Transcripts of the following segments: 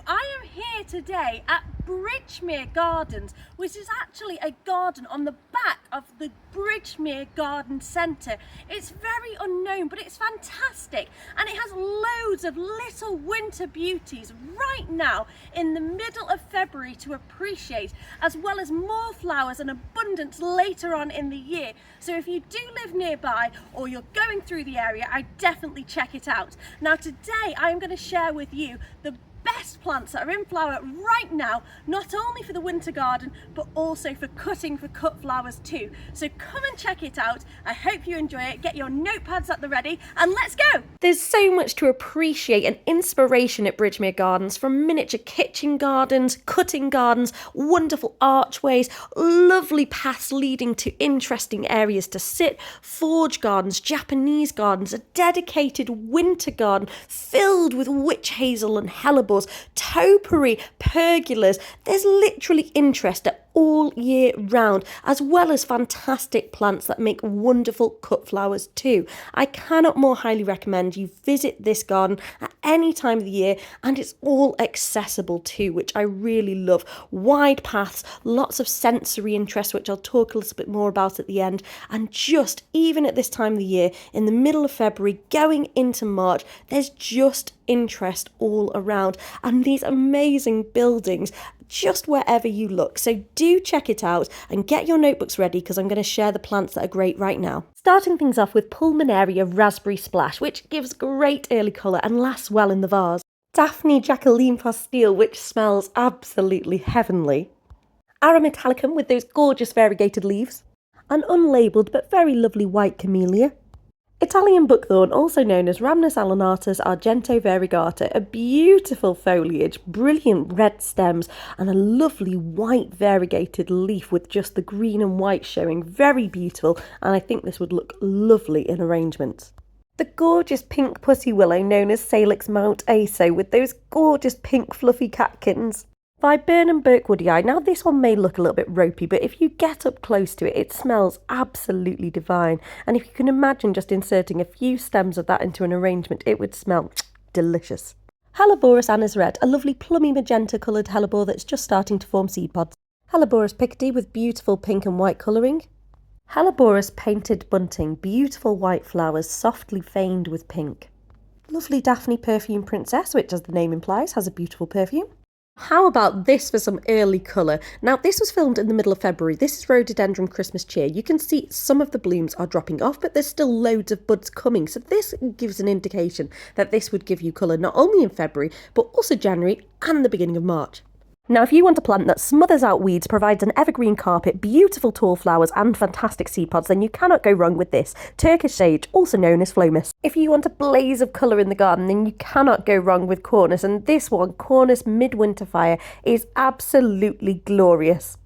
I am here today at Bridgemere Gardens, which is actually a garden on the back of the Bridgemere Garden Centre. It's very unknown, but it's fantastic, and it has loads of little winter beauties right now in the middle of February to appreciate, as well as more flowers and abundance later on in the year. So if you do live nearby or you're going through the area, I definitely check it out. Now today I'm going to share with you the best plants that are in flower right now, not only for the winter garden but also for cutting for cut flowers too. So come and check it out. I hope you enjoy it. Get your notepads at the ready and let's go. There's so much to appreciate and inspiration at Bridgemere Gardens, from miniature kitchen gardens, cutting gardens, wonderful archways, lovely paths leading to interesting areas to sit, forge gardens, Japanese gardens, a dedicated winter garden filled with witch hazel and hellebore, topiary, pergolas. There's literally interest at all year round, as well as fantastic plants that make wonderful cut flowers too. I cannot more highly recommend you visit this garden at any time of the year, and it's all accessible too, which I really love. Wide paths, lots of sensory interest, which I'll talk a little bit more about at the end, and just even at this time of the year, in the middle of February going into March, there's just interest all around, and these amazing buildings just wherever you look. So do check it out and get your notebooks ready, because I'm going to share the plants that are great right now. Starting things off with Pulmonaria Raspberry Splash, which gives great early colour and lasts well in the vase. Daphne Jacqueline Pastille, which smells absolutely heavenly. Arametallicum with those gorgeous variegated leaves. An unlabelled but very lovely white camellia. Italian buckthorn, also known as Rhamnus alanatus argento variegata, a beautiful foliage, brilliant red stems and a lovely white variegated leaf with just the green and white showing, very beautiful, and I think this would look lovely in arrangements. The gorgeous pink pussy willow known as Salix Mount Aso with those gorgeous pink fluffy catkins. Viburnum Birkwoodii. Now this one may look a little bit ropey, but if you get up close to it, it smells absolutely divine. And if you can imagine just inserting a few stems of that into an arrangement, it would smell delicious. Helleborus Anna's Red, a lovely plummy magenta coloured hellebore that's just starting to form seed pods. Helleborus Picardy with beautiful pink and white colouring. Helleborus Painted Bunting, beautiful white flowers softly veined with pink. Lovely Daphne Perfume Princess, which as the name implies has a beautiful perfume. How about this for some early colour? Now this was filmed in the middle of February. This is Rhododendron Christmas Cheer. You can see some of the blooms are dropping off, but there's still loads of buds coming. So this gives an indication that this would give you colour not only in February, but also January and the beginning of March. Now if you want a plant that smothers out weeds, provides an evergreen carpet, beautiful tall flowers and fantastic seed pods, then you cannot go wrong with this. Turkish sage, also known as Flomis. If you want a blaze of colour in the garden, then you cannot go wrong with Cornus, and this one, Cornus Midwinter Fire, is absolutely glorious.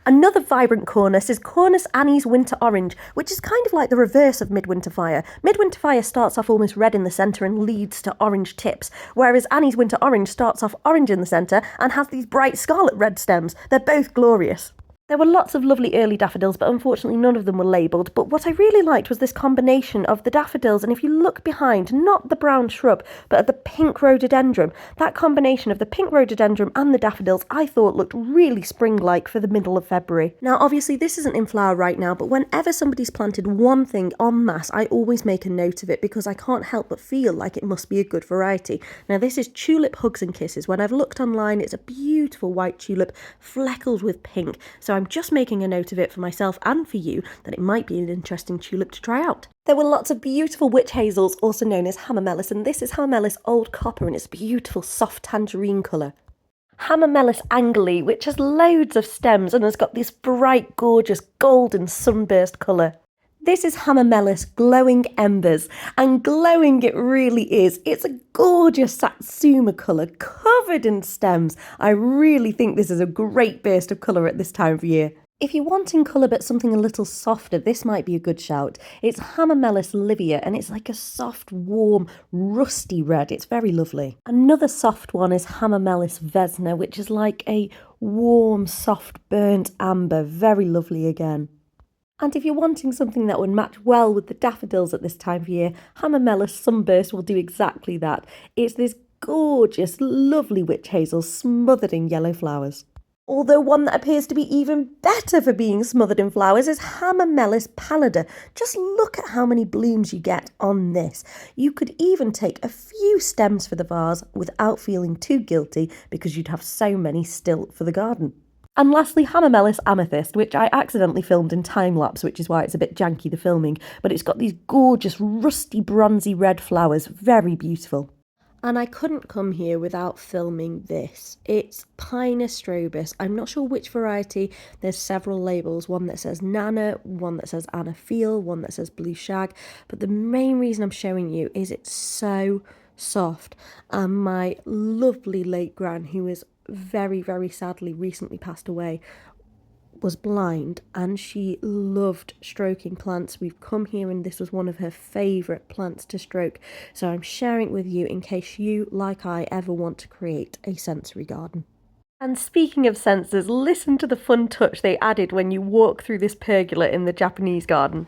Another vibrant Cornus is Cornus Annie's Winter Orange, which is kind of like the reverse of Midwinter Fire. Midwinter Fire starts off almost red in the centre and leads to orange tips, whereas Annie's Winter Orange starts off orange in the centre and has these bright scarlet red stems. They're both glorious. There were lots of lovely early daffodils, but unfortunately none of them were labelled. But what I really liked was this combination of the daffodils, and if you look behind, not the brown shrub, but at the pink rhododendron, that combination of the pink rhododendron and the daffodils I thought looked really spring-like for the middle of February. Now obviously this isn't in flower right now, but whenever somebody's planted one thing en masse, I always make a note of it because I can't help but feel like it must be a good variety. Now this is Tulip Hugs and Kisses. When I've looked online, it's a beautiful white tulip fleckled with pink, so I'm just making a note of it for myself and for you that it might be an interesting tulip to try out. There were lots of beautiful witch hazels, also known as Hamamelis, and this is Hamamelis Old Copper in its beautiful soft tangerine colour. Hamamelis Angeli, which has loads of stems and has got this bright, gorgeous golden sunburst colour. This is Hamamelis Glowing Embers, and glowing it really is. It's a gorgeous satsuma colour, covered in stems. I really think this is a great burst of colour at this time of year. If you're wanting colour but something a little softer, this might be a good shout. It's Hamamelis Livia, and it's like a soft, warm, rusty red. It's very lovely. Another soft one is Hamamelis Vesna, which is like a warm, soft, burnt amber. Very lovely again. And if you're wanting something that would match well with the daffodils at this time of year, Hamamelis Sunburst will do exactly that. It's this gorgeous, lovely witch hazel smothered in yellow flowers. Although one that appears to be even better for being smothered in flowers is Hamamelis pallida. Just look at how many blooms you get on this. You could even take a few stems for the vase without feeling too guilty because you'd have so many still for the garden. And lastly, Hamamelis amethyst, which I accidentally filmed in time-lapse, which is why it's a bit janky, the filming, but it's got these gorgeous rusty bronzy red flowers, very beautiful. And I couldn't come here without filming this. It's Pinus strobus. I'm not sure which variety. There's several labels. One that says Nana, one that says Anaphil, one that says Blue Shag. But the main reason I'm showing you is it's so soft. And my lovely late gran, who is very, very sadly recently passed away, was blind and she loved stroking plants. We've come here and this was one of her favourite plants to stroke, so I'm sharing it with you in case you, like I, ever want to create a sensory garden. And speaking of sensors, listen to the fun touch they added when you walk through this pergola in the Japanese garden.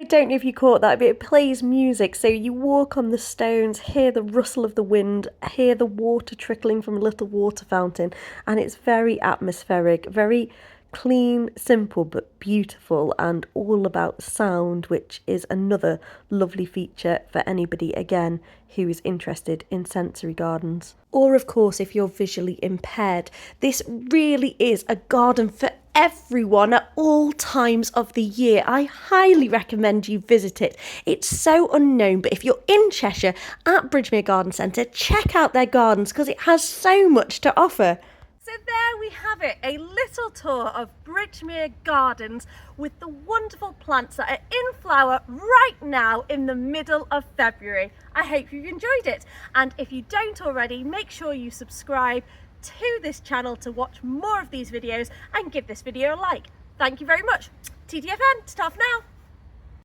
I don't know if you caught that, but it plays music, so you walk on the stones, hear the rustle of the wind, hear the water trickling from a little water fountain, and it's very atmospheric, very clean, simple but beautiful, and all about sound, which is another lovely feature for anybody, again, who is interested in sensory gardens. Or of course, if you're visually impaired, this really is a garden for everyone at all times of the year. I highly recommend you visit it. It's so unknown, but if you're in Cheshire at Bridgemere Garden Centre, check out their gardens because it has so much to offer. So there we have it, a little tour of Bridgemere Gardens with the wonderful plants that are in flower right now in the middle of February. I hope you've enjoyed it, and if you don't already, make sure you subscribe to this channel to watch more of these videos and give this video a like. Thank you very much. TTFN, ta for now.